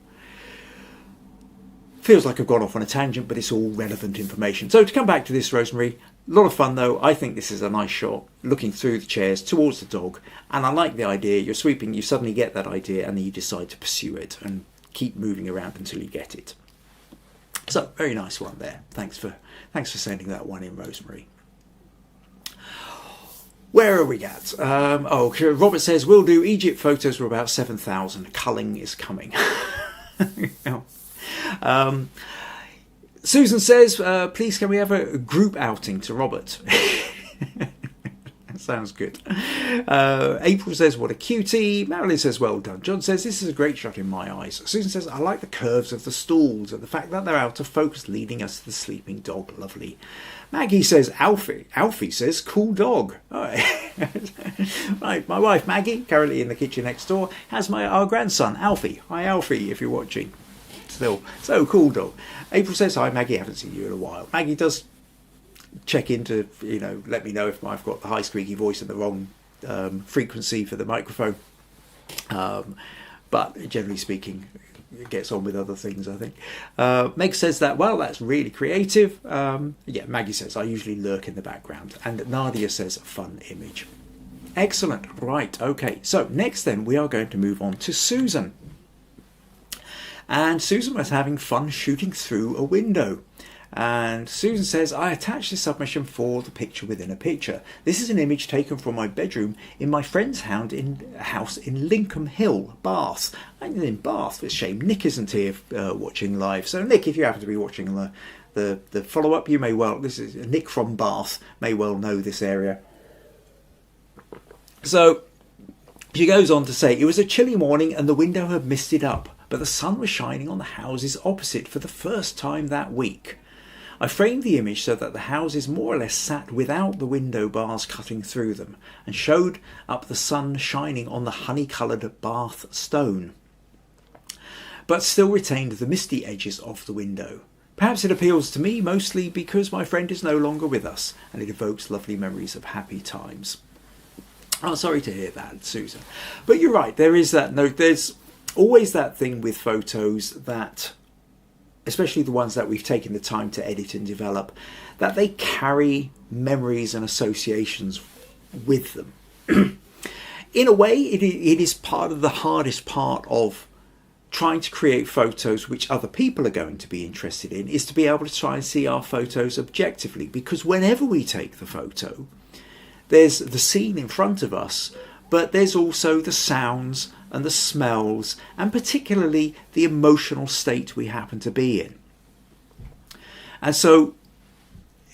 Feels like I've gone off on a tangent, but it's all relevant information. So to come back to this, Rosemary, A lot of fun though. I think this is a nice shot, looking through the chairs towards the dog, and I like the idea. You're sweeping, you suddenly get that idea, and then you decide to pursue it and keep moving around until you get it. So, very nice one there. Thanks for sending that one in, Rosemary. Where are we at? Robert says, will do. Egypt photos were about 7,000. Culling is coming. Susan says, please can we have a group outing to Robert? That sounds good. April says, what a cutie. Marilyn says, well done. John says, this is a great shot in my eyes. Susan says, I like the curves of the stools and the fact that they're out of focus leading us to the sleeping dog. Lovely. Maggie says, Alfie. Alfie says, cool dog. All right. Right, my wife Maggie, currently in the kitchen next door, has our grandson Alfie. Hi Alfie, if you're watching. Still, so cool dog. April says, hi Maggie, haven't seen you in a while. Maggie does check in to, let me know if I've got the high squeaky voice and the wrong frequency for the microphone. But generally speaking, it gets on with other things, I think. Meg says that, well, that's really creative. Maggie says, I usually lurk in the background. And Nadia says, fun image. Excellent. Right, okay. So next then, we are going to move on to Susan. And Susan was having fun shooting through a window. And Susan says, I attached this submission for the picture within a picture. This is an image taken from my bedroom in my friend's house in Lincoln Hill, Bath. I'm in Bath. It's a shame Nick isn't here watching live. So Nick, if you happen to be watching the follow-up, you may well, this is Nick from Bath, may well know this area. So she goes on to say, it was a chilly morning and the window had misted up, but the sun was shining on the houses opposite for the first time that week. I framed the image so that the houses more or less sat without the window bars cutting through them and showed up the sun shining on the honey-coloured Bath stone, but still retained the misty edges of the window. Perhaps it appeals to me mostly because my friend is no longer with us and it evokes lovely memories of happy times. Oh, sorry to hear that, Susan. But you're right, there is that note. There's always that thing with photos that, especially the ones that we've taken the time to edit and develop, that they carry memories and associations with them. In a way, it is part of the hardest part of trying to create photos which other people are going to be interested in, is to be able to try and see our photos objectively, because whenever we take the photo, there's the scene in front of us, but there's also the sounds and the smells, and particularly the emotional state we happen to be in. And so,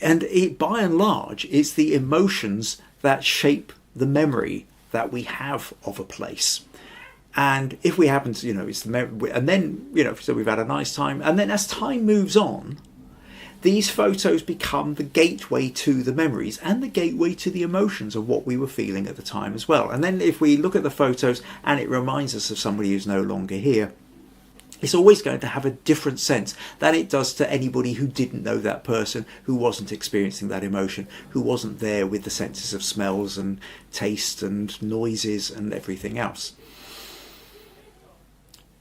by and large, it's the emotions that shape the memory that we have of a place. And if we happen to, it's the memory, and then, so we've had a nice time, and then as time moves on, these photos become the gateway to the memories and the gateway to the emotions of what we were feeling at the time as well. And then if we look at the photos and it reminds us of somebody who's no longer here, it's always going to have a different sense than it does to anybody who didn't know that person, who wasn't experiencing that emotion, who wasn't there with the senses of smells and taste and noises and everything else.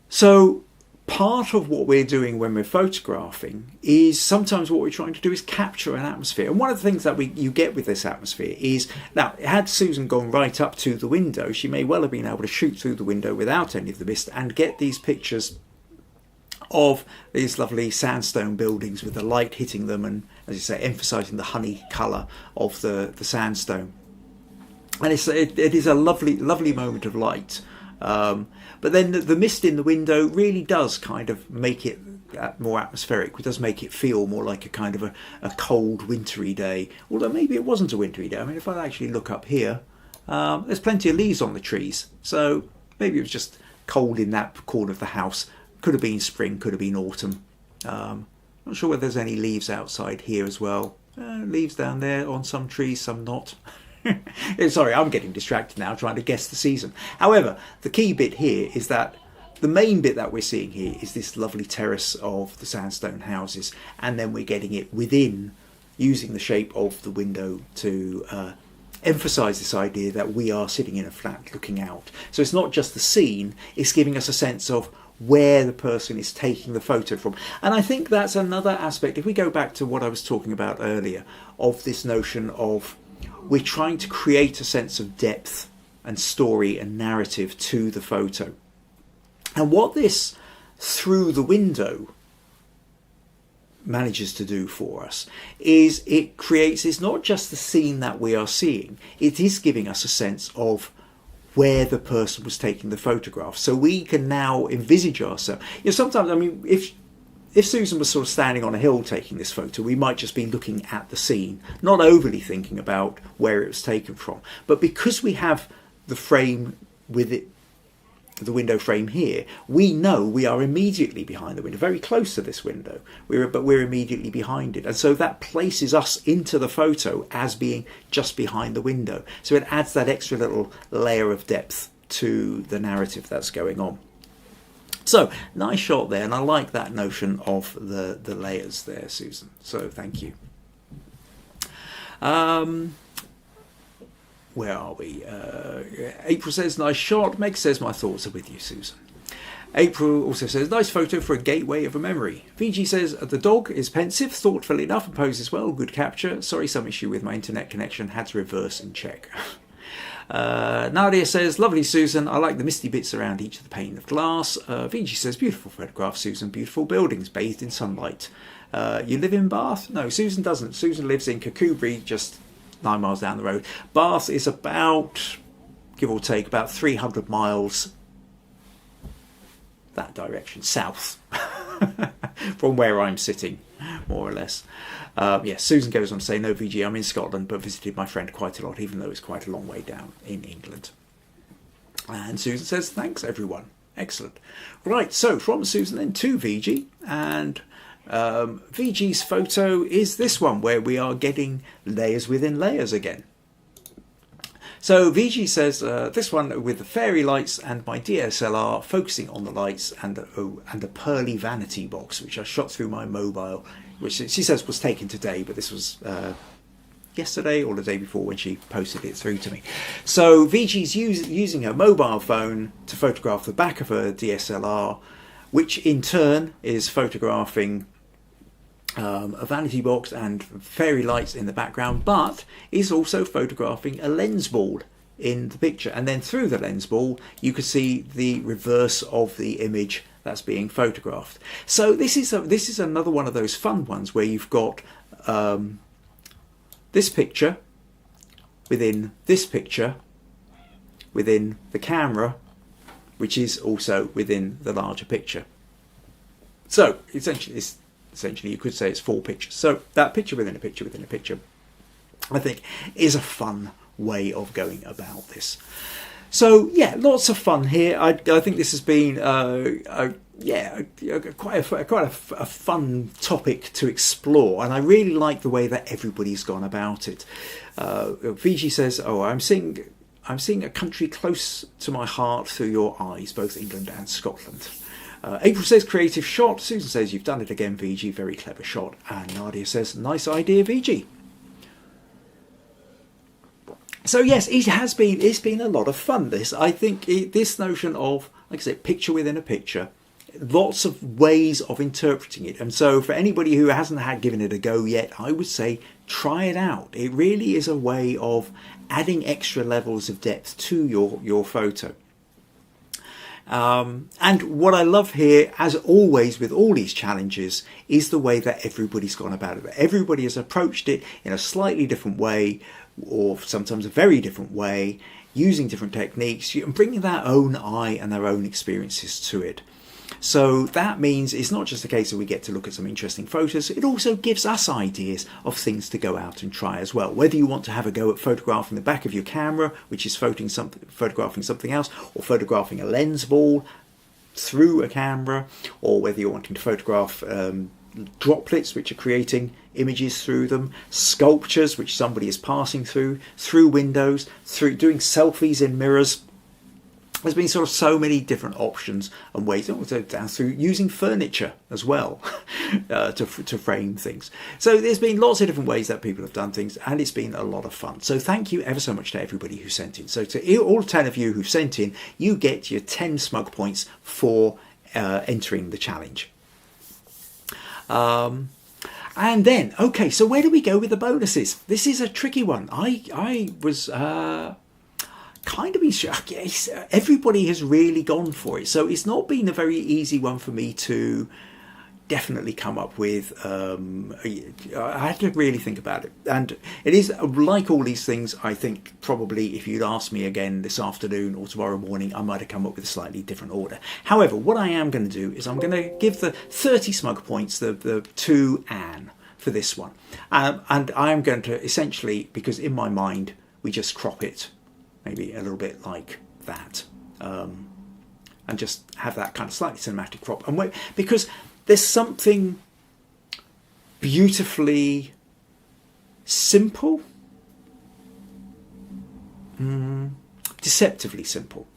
So part of what we're doing when we're photographing is sometimes what we're trying to do is capture an atmosphere. And one of the things that you get with this atmosphere is, now, had Susan gone right up to the window, she may well have been able to shoot through the window without any of the mist and get these pictures of these lovely sandstone buildings with the light hitting them and, as you say, emphasising the honey colour of the sandstone. And it is a lovely, lovely moment of light. But then the mist in the window really does kind of make it more atmospheric. It does make it feel more like a kind of a cold, wintry day. Although maybe it wasn't a wintry day. I mean, if I actually look up here, there's plenty of leaves on the trees. So maybe it was just cold in that corner of the house. Could have been spring, could have been autumn. Not sure whether there's any leaves outside here as well. Leaves down there on some trees, some not. Sorry, I'm getting distracted now trying to guess the season. However, the key bit here is that the main bit that we're seeing here is this lovely terrace of the sandstone houses, and then we're getting it within, using the shape of the window to emphasise this idea that we are sitting in a flat looking out. So it's not just the scene, it's giving us a sense of where the person is taking the photo from. And I think that's another aspect, if we go back to what I was talking about earlier, of this notion of we're trying to create a sense of depth and story and narrative to the photo. And what this through the window manages to do for us is it creates, it's not just the scene that we are seeing, it is giving us a sense of where the person was taking the photograph. So we can now envisage ourselves. You know, sometimes, I mean, if Susan was sort of standing on a hill taking this photo, we might just be looking at the scene, not overly thinking about where it was taken from. But because we have the frame with it, the window frame here, we know we are immediately behind the window, very close to this window, but we're immediately behind it. And so that places us into the photo as being just behind the window. So it adds that extra little layer of depth to the narrative that's going on. So, nice shot there, and I like that notion of the layers there, Susan. So, thank you. Where are we? April says, nice shot. Meg says, my thoughts are with you, Susan. April also says, nice photo for a gateway of a memory. Viji says, the dog is pensive, thoughtful enough, and poses well. Good capture. Sorry, some issue with my internet connection. Had to reverse and check. Nadia says, lovely, Susan. I like the misty bits around each of the pane of glass. Viji says, beautiful photograph, Susan. Beautiful buildings bathed in sunlight. You live in Bath? No, Susan doesn't. Susan lives in Kirkcudbright, just 9 miles down the road. Bath is about, give or take, about 300 miles that direction, south, from where I'm sitting, more or less. Yes, Susan goes on to say, no, VG, I'm in Scotland, but visited my friend quite a lot, even though it's quite a long way down in England. And Susan says, thanks, everyone. Excellent. Right, so from Susan then to VG, and VG's photo is this one, where we are getting layers within layers again. So VG says, this one with the fairy lights and my DSLR focusing on the lights and a pearly vanity box, which I shot through my mobile, which she says was taken today, but this was yesterday or the day before when she posted it through to me. So VG's using her mobile phone to photograph the back of her DSLR, which in turn is photographing a vanity box and fairy lights in the background, but is also photographing a lens ball in the picture. And then through the lens ball, you can see the reverse of the image that's being photographed. So this is another one of those fun ones where you've got this picture within this picture within the camera, which is also within the larger picture. So essentially you could say it's 4 pictures. So that picture within a picture within a picture, I think, is a fun way of going about this. So yeah, lots of fun here. I think this has been quite a fun topic to explore, and I really like the way that everybody's gone about it. Viji says, "Oh, I'm seeing a country close to my heart through your eyes, both England and Scotland." April says, creative shot. Susan says, you've done it again, VG. Very clever shot. And Nadia says, nice idea, VG. So yes, it's been a lot of fun, this. I think this notion of, like I said, picture within a picture, lots of ways of interpreting it. And so for anybody who hasn't given it a go yet, I would say try it out. It really is a way of adding extra levels of depth to your photo. And what I love here, as always with all these challenges, is the way that everybody's gone about it. Everybody has approached it in a slightly different way, or sometimes a very different way, using different techniques and bringing their own eye and their own experiences to it. So that means it's not just a case of we get to look at some interesting photos, it also gives us ideas of things to go out and try as well. Whether you want to have a go at photographing the back of your camera, which is photographing something else, or photographing a lens ball through a camera, or whether you're wanting to photograph droplets which are creating images through them, sculptures which somebody is passing through windows, through doing selfies in mirrors. There's been sort of so many different options and ways, also down through using furniture as well to frame things. So there's been lots of different ways that people have done things, and it's been a lot of fun. So thank you ever so much to everybody who sent in. So to all 10 of you who've sent in, you get your 10 smug points for entering the challenge. And then, okay, so where do we go with the bonuses? This is a tricky one. I was kind of yes, everybody has really gone for it, so it's not been a very easy one for me to definitely come up with. I had to really think about it, and it is like all these things. I think probably if you'd asked me again this afternoon or tomorrow morning, I might have come up with a slightly different order. However, what I am going to do is I'm going to give the 30 smug points to Anne for this one, and I am going to essentially, because in my mind we just crop it maybe a little bit like that, and just have that kind of slightly cinematic crop, and because there's something beautifully simple, deceptively simple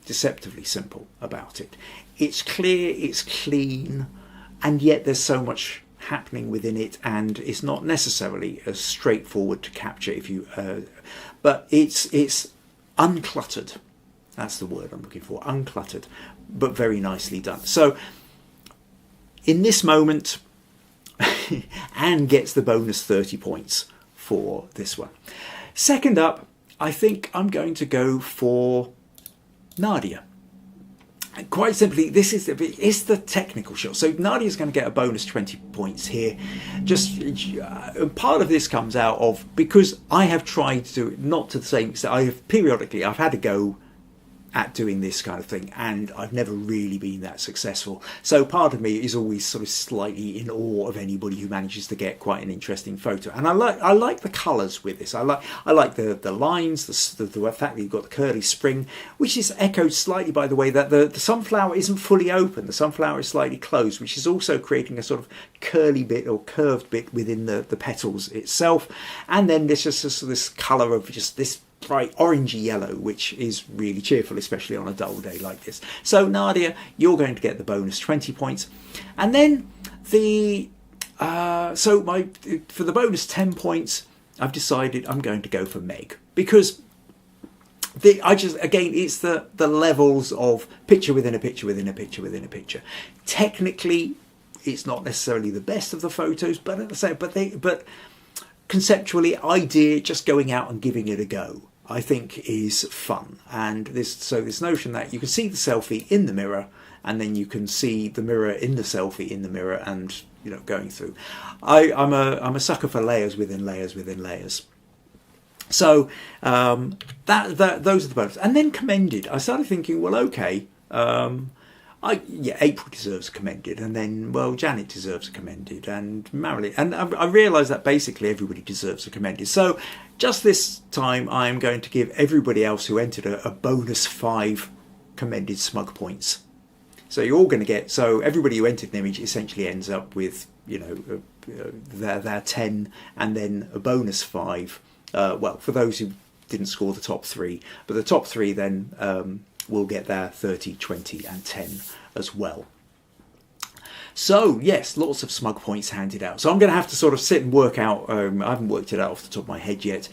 about it. It's clear, it's clean, and yet there's so much happening within it, and it's not necessarily as straightforward to capture if you but it's uncluttered. That's the word I'm looking for, uncluttered, but very nicely done. So in this moment, Anne gets the bonus 30 points for this one. Second up, I think I'm going to go for Nadia. Quite simply, this is the technical shot. So Nadia's going to get a bonus 20 points here. Just part of this comes out of, because I have tried to do it, not to the same extent. I've had a go at doing this kind of thing, and I've never really been that successful. So part of me is always sort of slightly in awe of anybody who manages to get quite an interesting photo. And I like the colours with this. I like the lines, the fact that you've got the curly spring, which is echoed slightly by the way that the sunflower isn't fully open. The sunflower is slightly closed, which is also creating a sort of curly bit or curved bit within the petals itself. And then there's just this colour of just this bright orangey yellow, which is really cheerful, especially on a dull day like this. So Nadia, you're going to get the bonus 20 points. And then for the bonus 10 points, I've decided I'm going to go for Meg, because it's the levels of picture within a picture within a picture within a picture. Technically, it's not necessarily the best of the photos, but conceptually, idea, just going out and giving it a go, I think is fun. And this notion that you can see the selfie in the mirror, and then you can see the mirror in the selfie in the mirror, and going through. I'm a sucker for layers within layers within layers. So those are the bonus. And then commended. I started thinking, well, okay. April deserves a commended, and then, Janet deserves a commended, and Marilyn, and I realised that basically everybody deserves a commended. So just this time I'm going to give everybody else who entered a bonus 5 commended smug points. So you're all going to get, so everybody who entered an image essentially ends up with, their 10, and then a bonus 5, for those who didn't score the top 3, but the top 3 then will get their 30, 20 and 10 as well. So yes, lots of smug points handed out. So I'm going to have to sort of sit and work out, I haven't worked it out off the top of my head yet,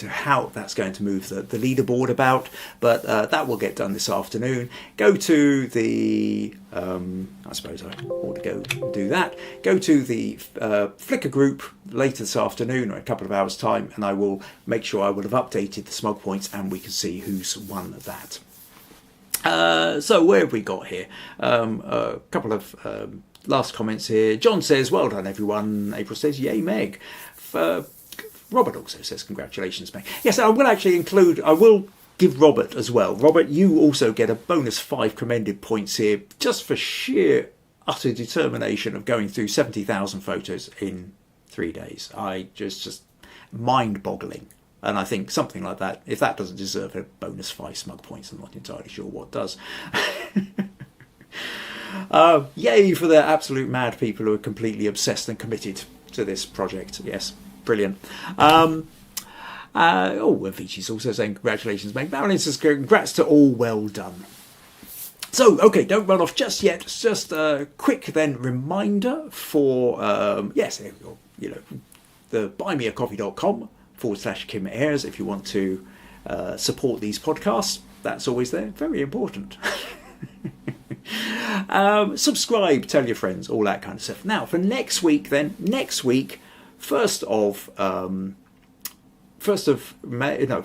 how that's going to move the leaderboard about, but that will get done this afternoon. Go to the, I suppose I ought to go and do that. Go to the Flickr group later this afternoon or a couple of hours time, and I will make sure I will have updated the smug points and we can see who's won that. So where have we got here? A couple of last comments here. John says, well done everyone. April says, yay Meg. Robert also says, congratulations Meg. Yes, I will give Robert as well. Robert, you also get a bonus 5 commended points here, just for sheer utter determination of going through 70,000 photos in 3 days. Just mind-boggling. And I think something like that, if that doesn't deserve a bonus 5 smug points, I'm not entirely sure what does. Yay for the absolute mad people who are completely obsessed and committed to this project. Yes, brilliant. Viji's also saying congratulations, mate. Marilyn says congrats to all, well done. So, okay, don't run off just yet. Just a quick then reminder for, the buymeacoffee.com/Kim Ayres if you want to support these podcasts. That's always there, very important. Subscribe, tell your friends, all that kind of stuff. Now, for next week, then, first of May, no,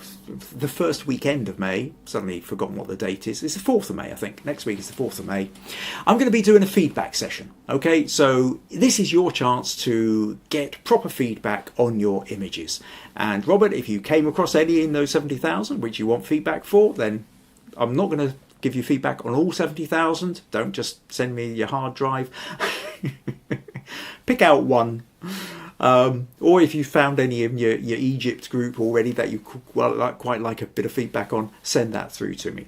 the first weekend of May, suddenly forgotten what the date is. It's the 4th of May, I think. Next week is the 4th of May. I'm going to be doing a feedback session. Okay, so this is your chance to get proper feedback on your images. And Robert, if you came across any in those 70,000, which you want feedback for, then I'm not going to give you feedback on all 70,000. Don't just send me your hard drive. Pick out one. Or if you found any in your Egypt group already that you quite like a bit of feedback on, send that through to me.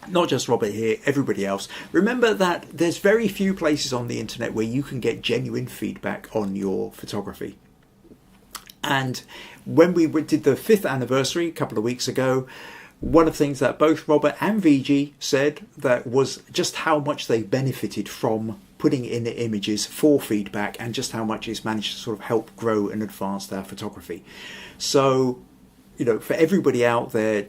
Not just Robert here, everybody else. Remember that there's very few places on the internet where you can get genuine feedback on your photography. And when we did the 5th anniversary a couple of weeks ago, one of the things that both Robert and Viji said that was just how much they benefited from putting in the images for feedback, and just how much it's managed to sort of help grow and advance their photography. So, you know, for everybody out there,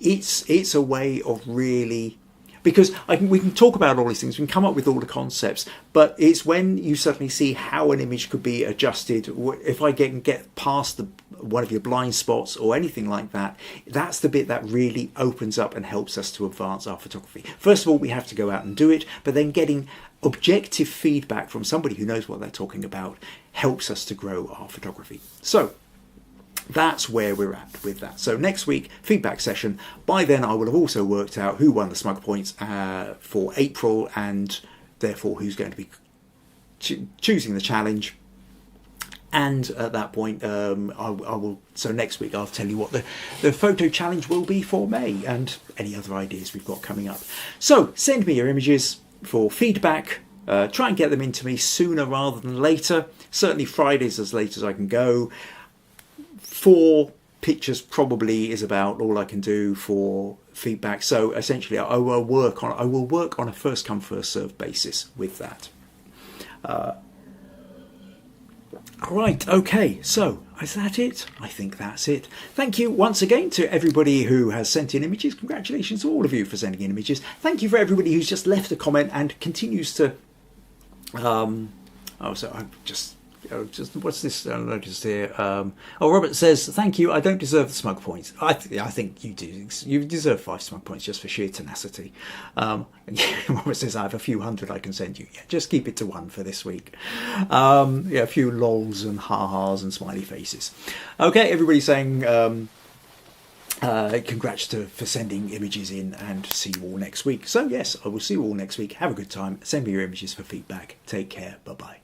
it's a way of really, because we can talk about all these things, we can come up with all the concepts, but it's when you suddenly see how an image could be adjusted. If I get past one of your blind spots or anything like that, that's the bit that really opens up and helps us to advance our photography. First of all, we have to go out and do it, but then getting objective feedback from somebody who knows what they're talking about helps us to grow our photography. So that's where we're at with that. So next week, feedback session. By then I will have also worked out who won the Smug Points for April, and therefore who's going to be choosing the challenge. And at that point, I will. So next week, I'll tell you what the photo challenge will be for May, and any other ideas we've got coming up. So send me your images for feedback. Try and get them into me sooner rather than later. Certainly Fridays as late as I can go. 4 pictures probably is about all I can do for feedback. So essentially, I will work on a first come first served basis with that. Right, okay, so is that it? I think that's it. Thank you once again to everybody who has sent in images. Congratulations to all of you for sending in images. Thank you for everybody who's just left a comment and continues to... what's this I noticed here? Robert says, thank you, I don't deserve the Smug Points. I think you do. You deserve 5 Smug Points just for sheer tenacity. Robert says, I have a few hundred I can send you. Yeah, just keep it to 1 for this week. A few lols and ha-has and smiley faces. Okay, everybody saying congrats for sending images in, and see you all next week. So yes, I will see you all next week. Have a good time. Send me your images for feedback. Take care. Bye-bye.